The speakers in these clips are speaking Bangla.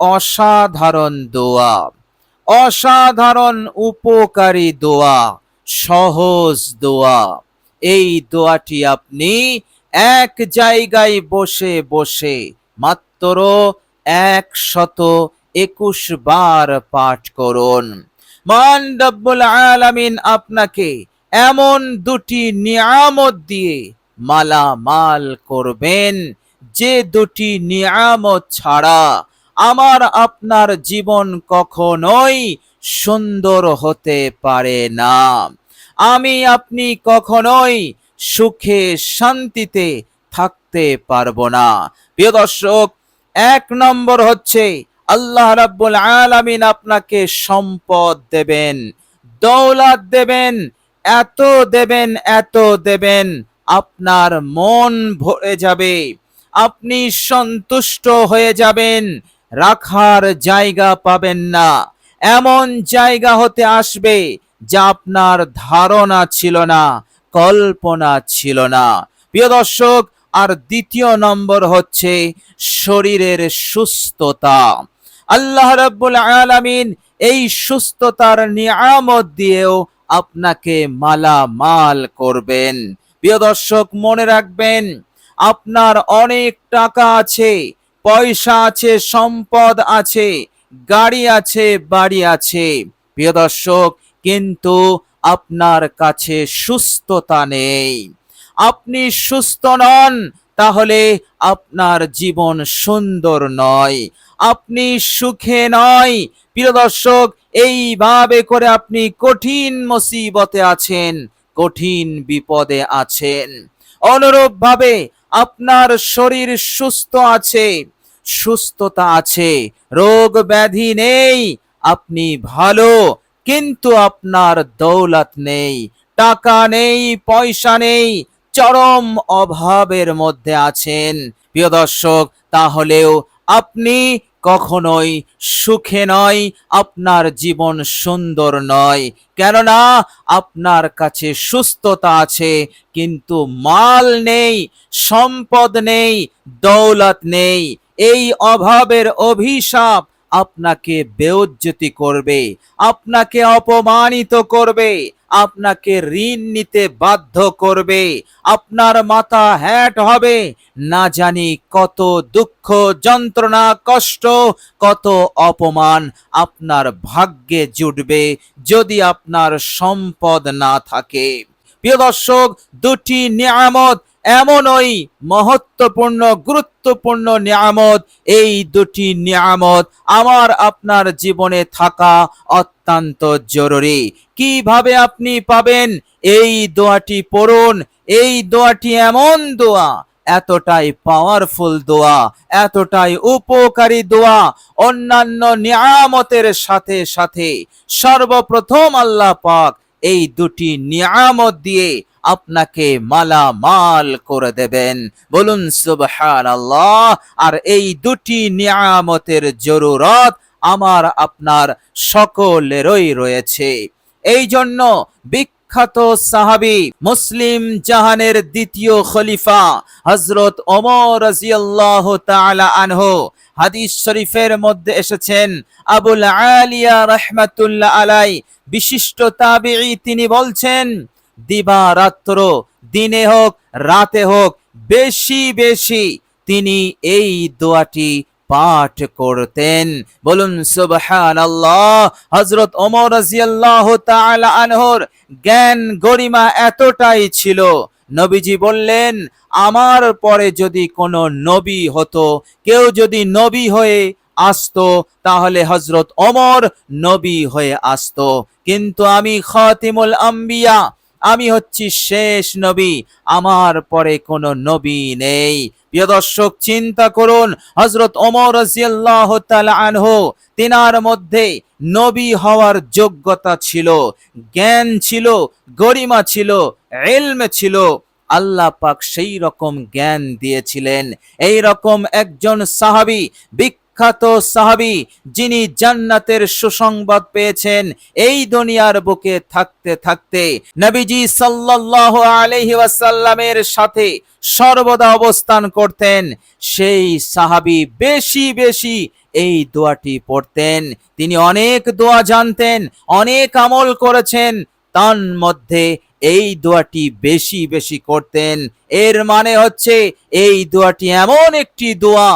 অসাধারণ দোয়া, অসাধারণ উপকারী দোয়া, সহজ দোয়া। এই দোয়াটি আপনি এক জায়গায় বসে বসে মাত্র 121 বার পাঠ করুন। মহান রব্বুল আলামিন আপনাকে এমন দুটি নিয়ামত দিয়ে মালামাল করবেন, যে দুটি নিয়ামত ছাড়া আমার আপনার জীবন কখনোই সুন্দর হতে পারে না। আমি আপনি কখনোই সুখে শান্তিতে থাকতে পারবো না। প্রিয় দর্শক, 1 নম্বর হচ্ছে আল্লাহ রাব্বুল আলামিন আপনাকে সম্পদ দেবেন, দৌলত দেবেন, এত দেবেন, এত দেবেন, আপনার মন ভরে যাবে, আপনি সন্তুষ্ট হয়ে যাবেন, রাখার জায়গা পাবেন না। এমন জায়গা হতে আসবে যা আপনার ধারণা ছিল না, কল্পনা ছিল না। প্রিয় দর্শক, আর দ্বিতীয় নম্বর হচ্ছে শরীরের সুস্থতা। আল্লাহ রাব্বুল আলামিন এই সুস্থতার নিয়ামত দিয়েও আপনাকে মালামাল করবেন। প্রিয় দর্শক, মনে রাখবেন, আপনার অনেক টাকা আছে, পয়সা আছে, সম্পদ আছে, গাড়ি আছে, বাড়ি আছে, প্রিয় দর্শক, কিন্তু আপনার কাছে সুস্থতা নেই। আপনি সুস্থ নন, তাহলে আপনার জীবন সুন্দর নয়, আপনি সুখে নয়। প্রিয় দর্শক, এইভাবে করে আপনি কঠিন মুসিবতে আছেন, কঠিন বিপদে আছেন। অনুরূপভাবে আপনার শরীর সুস্থ আছে, সুস্থতা আছে, রোগ ব্যাধি নেই, আপনি ভালো, কিন্তু আপনার দৌলত নেই, টাকা নেই, পয়সা নেই, চরম অভাবের মধ্যে আছেন। প্রিয় দর্শক, তাহলেও আপনি কখনোই সুখে নয়, আপনার জীবন সুন্দর নয়। কেননা আপনার কাছে সুস্থতা আছে, কিন্তু মাল নেই, সম্পদ নেই, দৌলত নেই। এই অভাবের অভিশাপ আপনাকে বেইজ্জতি করবে, আপনাকে অপমানিত করবে, আপনাকে ঋণ নিতে বাধ্য করবে, আপনার মাথা হ্যাট হবে, না জানি কত দুঃখ, যন্ত্রণা, কষ্ট, কত অপমান আপনার ভাগ্যে জুটবে যদি আপনার সম্পদ না থাকে। প্রিয় দর্শক, দুটি নিয়ামত এমনই মহত্বপূর্ণ, গুরুত্বপূর্ণ নিয়ামত, এই দুটি নিয়ামত আমার আপনার জীবনে থাকা অত্যন্ত জরুরি। কিভাবে আপনি পাবেন? এই দোয়াটি পড়ুন। এই দোয়াটি এমন দোয়া, এতটাই পাওয়ারফুল দোয়া, এতটাই উপকারী দোয়া, অন্যান্য নিয়ামতের সাথে সাথে সর্বপ্রথম আল্লাহ পাক এই দুটি নিয়ামত দিয়ে আপনাকে মালামাল করে দেবেন। বলুন সুবহানাল্লাহ। আর এই দুটি নিয়ামতের জরুরত আমার আপনার সকলেরই রয়েছে। এই জন্য বিখ্যাত সাহাবী, মুসলিম জাহানের দ্বিতীয় খলিফা হযরত ওমর রাদিয়াল্লাহু তাআলা আনহু, হাদিস শরীফের মধ্যে এসেছেন, আবুল আলিয়া রাহমাতুল্লাহ আলাই, বিশিষ্ট তাবিঈ, তিনি বলছেন, দিবারাত্র, দিনে হোক রাতে হোক, বেশি বেশি তিনি এই দোয়াটি পাঠ করতেন। বলুন সুবহানাল্লাহ। হযরত ওমর রাদিয়াল্লাহু তাআলা আনহুর জ্ঞান গরিমা এতটাই ছিল, নবীজি বললেন, আমার পরে যদি কোনো নবী হতো, কেউ যদি নবী হয়ে আসতো, তাহলে হযরত ওমর নবী হয়ে আসতো, কিন্তু আমি খাতিমুল আম্বিয়া, আমি হচ্ছি শেষ নবী, আমার পরে কোনো নবী নেই। প্রিয় দর্শক, চিন্তা করুন, হযরত ওমর রাদিয়াল্লাহু তাআলা আনহু, তিনার মধ্যে নবী হওয়ার যোগ্যতা ছিল, জ্ঞান ছিল, গরিমা ছিল, ইলম ছিল। আল্লাহ পাক সেই রকম জ্ঞান দিয়েছিলেন। এই রকম একজন সাহাবী, বিখ্যাত সাহাবী, যিনি জান্নাতের সুসংবাদ পেয়েছেন এই দুনিয়ার বুকে থাকতে থাকতে, নবীজি সাল্লাল্লাহু আলাইহি ওয়াসাল্লামের সাথে সর্বদা অবস্থান করতেন। সেই সাহাবী বেশি বেশি এই দোয়াটি পড়তেন। তিনি অনেক দোয়া জানতেন, অনেক আমল করেছেন, তার মধ্যে এই দোয়াটি বেশি বেশি করতেন। এর মানে হচ্ছে এই দোয়াটি এমন একটি দোয়া,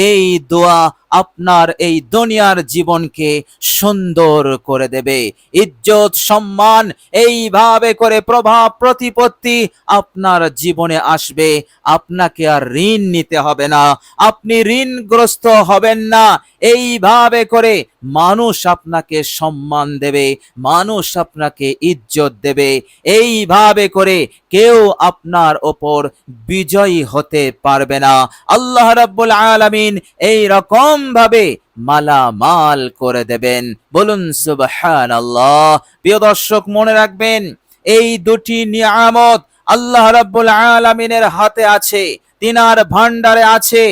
এই দোয়া আপনার এই দুনিয়ার জীবনকে সুন্দর করে দেবে। ইজ্জত সম্মান এইভাবে করে প্রভাব প্রতিপত্তি আপনার জীবনে আসবে। আপনাকে আর ঋণ নিতে হবে না, আপনি ঋণগ্রস্ত হবেন না। এইভাবে করে মানুষ আপনাকে সম্মান দেবে, মানুষ আপনাকে ইজ্জত দেবে। এইভাবে করে কেউ আপনার ওপর বিজয়ী হতে পারবে না। আল্লাহ রাব্বুল আলামিন এই রকম ভাবে মালামাল করে দেবেন। বলুন সুবহানাল্লাহ। প্রিয় দর্শক, মনে রাখবেন এই দুটি নিয়ামত আল্লাহ রাব্বুল আলামিনের হাতে আছে, তিনার ভান্ডারে আছে,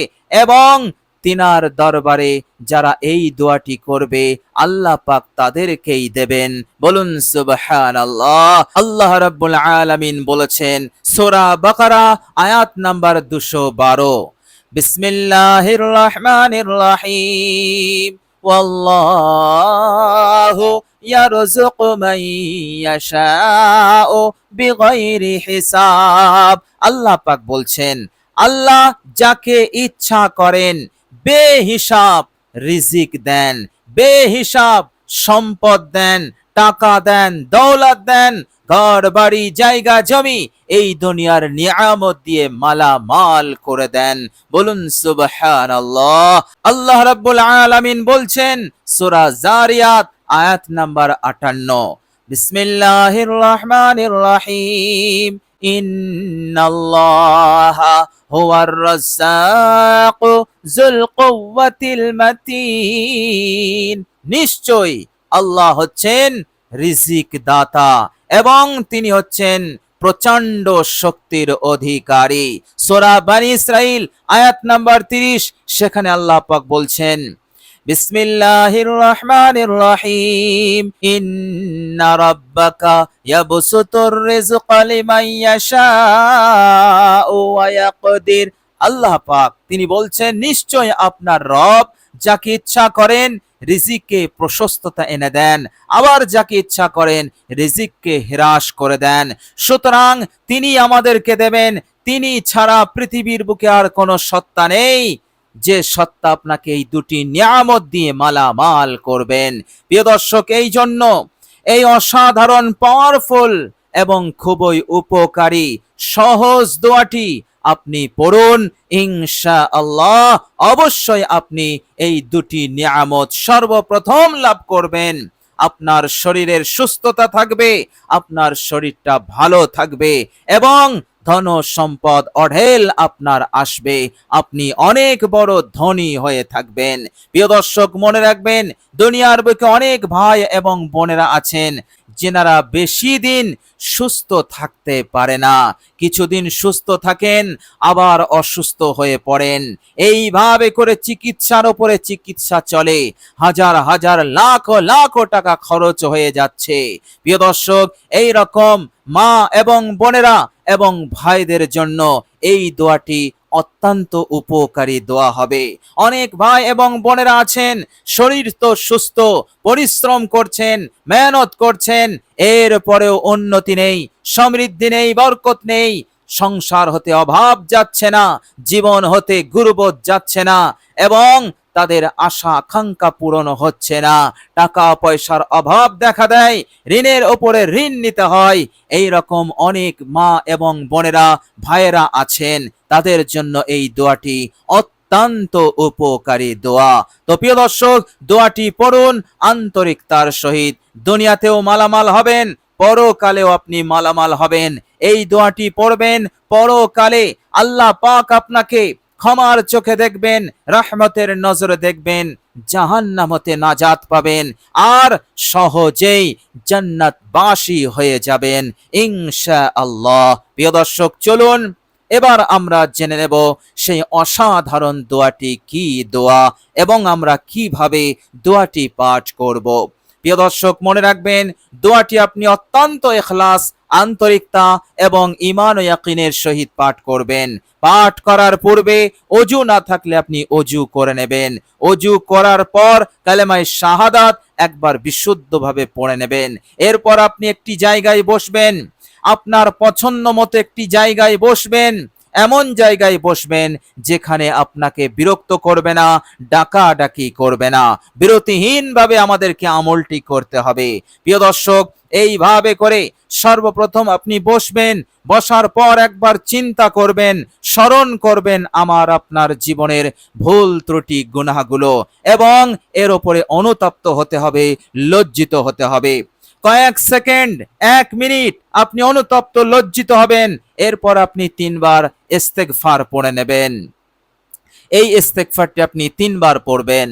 এবং তিনার দরবারে যারা এই দোয়াটি করবে আল্লাহ পাক তাদেরকেই দেবেন। বলুন সুবহানাল্লাহ। আল্লাহ রাব্বুল আলামিন বলেছেন সূরা বাকারা আয়াত নাম্বার 212, বিসমিল্লাহির রহমানির রহিম, ওয়াল্লাহু ইয়ারযুকু মান ইয়াশাউ বিগাইরি হিসাব। আল্লাহ পাক বলছেন, আল্লাহ যাকে ইচ্ছা করেন বেহিসাব রিজিক দেন, বেহিসাব সম্পদ দেন, টাকা দেন, দৌলত দেন, ঘর বাড়ি জায়গা জমি এই দুনিয়ার নিয়ামত দিয়ে মালামাল করে দেন। বলুন সুবহানাল্লাহ। আল্লাহ রাব্বুল আলামিন বলছেন সূরা জারিয়াত আয়াত নাম্বার 58, বিসমিল্লাহির রহমানির রহিম, ইন্নাল্লাহা হুয়ার রাজ্জাকু যুল কুওয়াতিল মাতিন। নিশ্চয়ই আল্লাহ হচ্ছেন রিজিক দাতা এবং তিনি হচ্ছেন প্রচন্ড শক্তির অধিকারী। সূরা বনী ইসরাইল আয়াত নাম্বার 30, সেখানে আল্লাহ পাক বলছেন, বিসমিল্লাহির রহমানির রহিম, ইন্না রাব্বাকা ইয়াবসুতুর রিজকা লিমান ইয়াশাউ ওয়া ইয়াকদির। আল্লাহ পাক তিনি বলছেন, নিশ্চয় আপনার রব যাকে ইচ্ছা করেন রিজিককে প্রশস্ততা এনে দেন, আবার যাকে ইচ্ছা করেন রিজিককে হ্রাস করে দেন। সুতরাং তিনি আমাদেরকে দেবেন, তিনি ছাড়া পৃথিবীর বুকে আর কোনো সত্তা নেই যে সত্তা আপনাকে এই দুটি নিয়ামত দিয়ে মালামাল করবেন। প্রিয় দর্শক, এই জন্য এই অসাধারণ পাওয়ারফুল এবং খুবই উপকারী সহজ দোয়াটি আপনি পড়ুন, ইনশাআল্লাহ অবশ্যই আপনি এই দুটি নিয়ামত সর্বপ্রথম লাভ করবেন। আপনার শরীরের সুস্থতা থাকবে, আপনার শরীরটা ভালো থাকবে এবং ধন সম্পদ অঢেল আপনার আসবে, আপনি অনেক বড় ধনী হয়ে থাকবেন। প্রিয় দর্শক, মনে রাখবেন দুনিয়ার বুকে অনেক ভাই এবং বোনেরা আছেন যেনারা বেশি দিন সুস্থ থাকতে পারে না, কিছুদিন সুস্থ থাকেন আবার অসুস্থ হয়ে পড়েন। এইভাবে করে চিকিৎসার উপরে চিকিৎসা চলে, হাজার হাজার লাখ লাখ টাকা খরচ হয়ে যাচ্ছে। প্রিয় দর্শক, এই রকম মা এবং বোনেরা এবং ভাইদের জন্য এই দোয়াটি অত্যন্ত উপকারী দোয়া হবে। অনেক ভাই এবং বোনেরা আছেন শরীর তো সুস্থ, পরিশ্রম করছেন, মেহনত করছেন, এরপরেও উন্নতি নেই, সমৃদ্ধি নেই, বরকত নেই, সংসার হতে অভাব যাচ্ছে না, জীবন হতে গুরুবোধ যাচ্ছে না এবং তাদের আশা আকাঙ্ক্ষা পূরণ হচ্ছে না, টাকা পয়সার অভাব দেখা দেয়, ঋণের ওপরে ঋণ নিতে হয়। এই রকম অনেক মা এবং বোনেরা ভাইয়েরা আছেন, তাদের জন্য এই দোয়াটি অত্যন্ত উপকারী দোয়া। তো প্রিয় দর্শক, দোয়াটি পড়ুন আন্তরিকতার সহিত, দুনিয়াতেও মালামাল হবেন, পরকালেও আপনি মালামাল হবেন। এই দোয়াটি পড়বেন, পরকালে আল্লাহ পাক আপনাকে ক্ষমার চোখে দেখবেন, রহমতের নজরে দেখবেন, জাহান্নাম হতে নাজাত পাবেন আর সহজেই জান্নাতবাসী হয়ে যাবেন ইনশাআল্লাহ। প্রিয় দর্শক, চলুন এবার আমরা জেনে নেব সেই অসাধারণ দোয়াটি কি দোয়া এবং আমরা কিভাবে দোয়াটি পাঠ করব। প্রিয় দর্শক, মনে রাখবেন দোয়াটি আপনি অত্যন্ত ইখলাস আন্তরিকতা এবং ঈমান ও ইয়াকিনের সহিত পাঠ করবেন। পাঠ করার পূর্বে অজু না থাকলে আপনি অজু করে নেবেন। অজু করার পর কালেমায়ে শাহাদাত একবার বিশুদ্ধভাবে পড়ে নেবেন। এরপর আপনি একটি জায়গায় বসবেন, আপনার পছন্দ মতো একটি জায়গায় বসবেন। এমন জায়গায় বসবেন যেখানে আপনাকে বিরক্ত করবে না, ডাকাডাকি করবে না। বিরতিহীনভাবে আমাদেরকে আমলটি করতে হবে। প্রিয় দর্শক, এইভাবে করে সর্বপ্রথম আপনি বসবেন। বসার পর একবার চিন্তা করবেন, স্মরণ করবেন আমার আপনার জীবনের ভুল ত্রুটি গুনাহগুলো, এবং এর উপরে অনুতপ্ত হতে হবে, লজ্জিত হতে হবে। কয়েক সেকেন্ড, 1 মিনিট আপনি অনুতপ্ত লজ্জিত হবেন। এরপর আপনি 3 বার ইস্তেগফার পড়ে নেবেন। এই ইস্তেগফারটি আপনি 3 বার পড়বেন।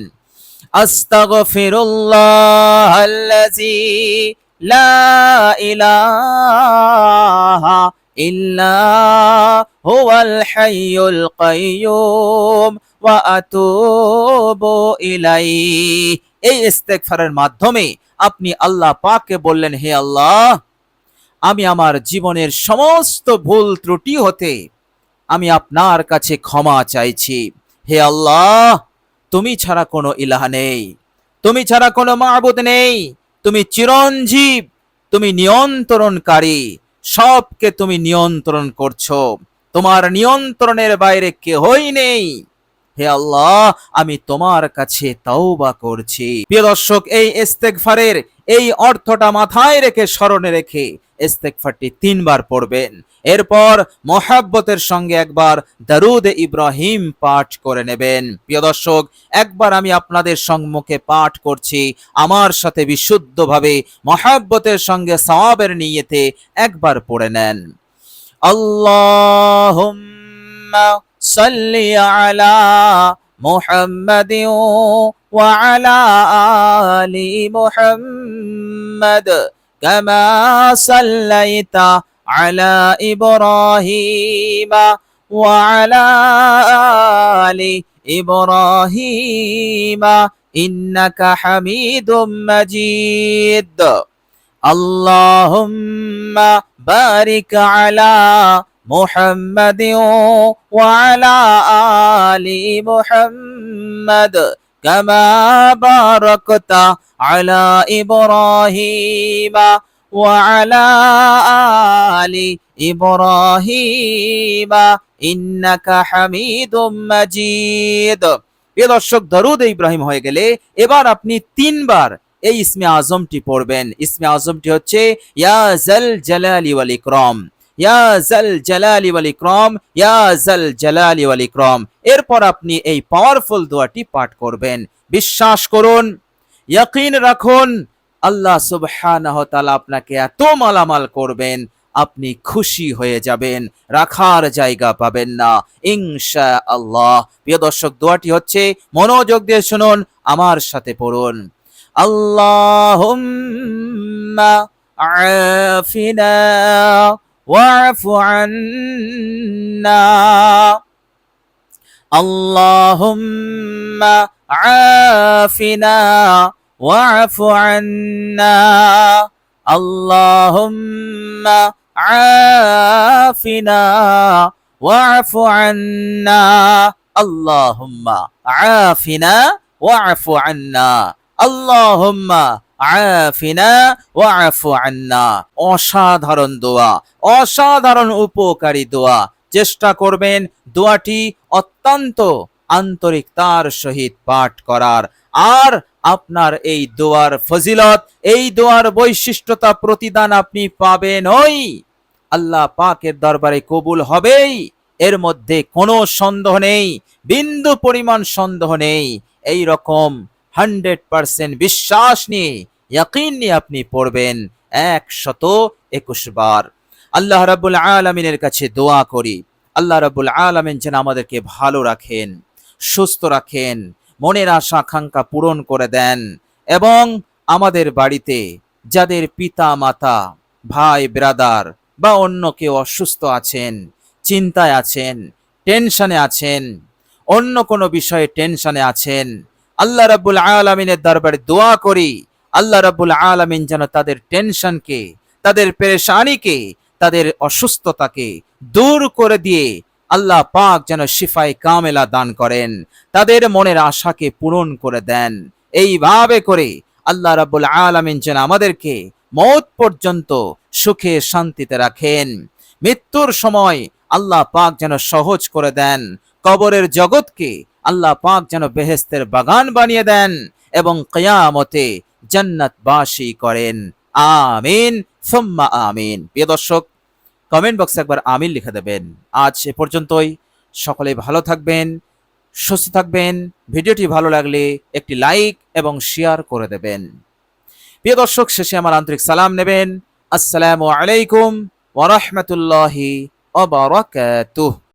আস্তাগফিরুল্লাহাল্লাযী লা ইলাহা ইল্লা হুয়াল হাইয়ুল কাইয়্যুম ওয়া আতুবু ইলাইহি। এই ইস্তেগফারের মাধ্যমে আপনি আল্লাহ পাককে বললেন, হে আল্লাহ, আমি আমার জীবনের সমস্ত ভুল ত্রুটি হতে আমি আপনার কাছে ক্ষমা চাইছি। হে আল্লাহ, তুমি ছাড়া কোনো ইলাহ নেই, তুমি ছাড়া কোনো মাবুদ নেই, তুমি চিরঞ্জীব, তুমি নিয়ন্ত্রণকারী, সবকে তুমি নিয়ন্ত্রণ করছো, তোমার নিয়ন্ত্রণের বাইরে কেহই নেই। হে আল্লাহ, আমি তোমার কাছে তাওবা করছি। প্রিয় দর্শক, এই ইস্তেগফারের এই অর্থটা মাথায় রেখে, স্মরণে রেখে ইস্তেগফারটি 3 বার পড়বেন। এরপর মহাব্বতের সঙ্গে একবার দরুদ ইব্রাহিম পাঠ করে নেবেন। প্রিয় দর্শক, একবার আমি আপনাদের সম্মুখে পাঠ করছি, আমার সাথে বিশুদ্ধভাবে মহাব্বতের সঙ্গে সওয়াবের নিয়তে একবার পড়ে নেন। আল্লাহুম্মা সাল্লি আলা মুহাম্মাদিন ওয়া আলা আলি মুহাম্মাদ কামা সাল্লাইতা আলা ইব্রাহিম ওয়া আলা আলি ইব্রাহিম ইন্নাকা হামিদুম মাজিদ। আল্লাহুম্মা বারিক আলা মুহাম্মাদিন ওয়া আলা আলি মুহাম্মাদ কামা বারাকতা আলা ইব্রাহিম ওয়া আলা আলি ইব্রাহিম ইন্নাকা হামিদুম মাজিদ। প্রিয় দর্শক, দরুদ ইব্রাহিম হয়ে গেলে এবার আপনি 3 বার এই ইসমে আজমটি পড়বেন। ইসমে আজমটি হচ্ছে ইয়া জাল জালালি ওয়াল ইকরাম, ইয়া জাল জালালি ওয়াল ইকরাম, ইয়া জাল জালালি ওয়াল ইকরাম। এরপর আপনি এই পাওয়ারফুল দোয়াটি পাঠ করবেন। বিশ্বাস করুন, ইয়াকিন রাখুন, আল্লাহ সুবহানাহু ওয়া তাআলা আপনাকে এত মালামাল করবেন, আপনি খুশি হয়ে যাবেন, রাখার জায়গা পাবেন না ইনশাআল্লাহ। প্রিয় দর্শক, দোয়াটি হচ্ছে, মনোযোগ দিয়ে শুনুন, আমার সাথে পড়ুন। আল্লাহুম্মা আফিনা ওয়া'ফু আন্না, আল্লাহুম্মা আফিনা ওয়া'ফু আন্না, আল্লাহুম্মা আফিনা ওয়া'ফু আন্না, আল্লাহুম্মা আফিনা ওয়া'ফু আন্না, আল্লাহুম্মা আফিনা ওয়া'ফু আন্না। অসাধারণ দোয়া, অসাধারণ উপকারী দোয়া। চেষ্টা করবেন দোয়াটি অত্যন্ত আন্তরিকতার সহিত পাঠ করার। আর আপনার এই দোয়ার ফজিলত, এই দোয়ার বৈশিষ্ট্যতা, প্রতিদান আপনি পাবেনই, আল্লাহ পাকের দরবারে কবুল হবেই, এর মধ্যে কোনো সন্দেহ নেই, বিন্দু পরিমাণ সন্দেহ নেই। এই রকম 100% বিশ্বাস নিয়ে, ইয়াকিন নিয়ে আপনি পড়বেন 121 বার। আল্লাহ রাব্বুল আলামিনের কাছে দোয়া করি, আল্লাহ রাব্বুল আলামিন যেন আমাদেরকে ভালো রাখেন, সুস্থ রাখেন, মনের আশা আকাঙ্ক্ষা পূরণ করে দেন, এবং আমাদের বাড়িতে যাদের পিতা মাতা, ভাই ব্রাদার বা অন্য কেউ অসুস্থ আছেন, চিন্তায় আছেন, টেনশনে আছেন, অন্য কোনো বিষয়ে টেনশনে আছেন, আল্লাহ রাব্বুল আলামিনের দরবারে দোয়া করি, আল্লাহ রাব্বুল আলামিন যেন তাদের টেনশনকে, তাদের পেরেশানিকে, তাদের অসুস্থতাকে দূর করে দিয়ে আল্লাহ পাক যেন শিফায়ে কামেলা দান করেন, তাদের মনের আশাকে পূরণ করে দেন। এইভাবে করে আল্লাহ রাব্বুল আলামিন যেন আমাদেরকে মওত পর্যন্ত সুখে শান্তিতে রাখেন। মৃত্যুর সময় আল্লাহ পাক যেন সহজ করে দেন। কবরের জগৎকে আল্লাহ পাক যেন বেহেশতের বাগান বানিয়ে দেন এবং কিয়ামতে জান্নাতবাসী করেন। আমিন সুম্মা আমিন। প্রিয় দর্শক, কমেন্ট বক্সে একবার আমিন লিখে দেবেন। আজ এ পর্যন্তই। সকলে ভালো থাকবেন, সুস্থ থাকবেন। ভিডিওটি ভালো লাগলে একটি লাইক এবং শেয়ার করে দেবেন। প্রিয় দর্শক, শেষে আমার আন্তরিক সালাম নেবেন। আসসালামু আলাইকুম ওয়া রাহমাতুল্লাহি ওয়া বারাকাতুহু।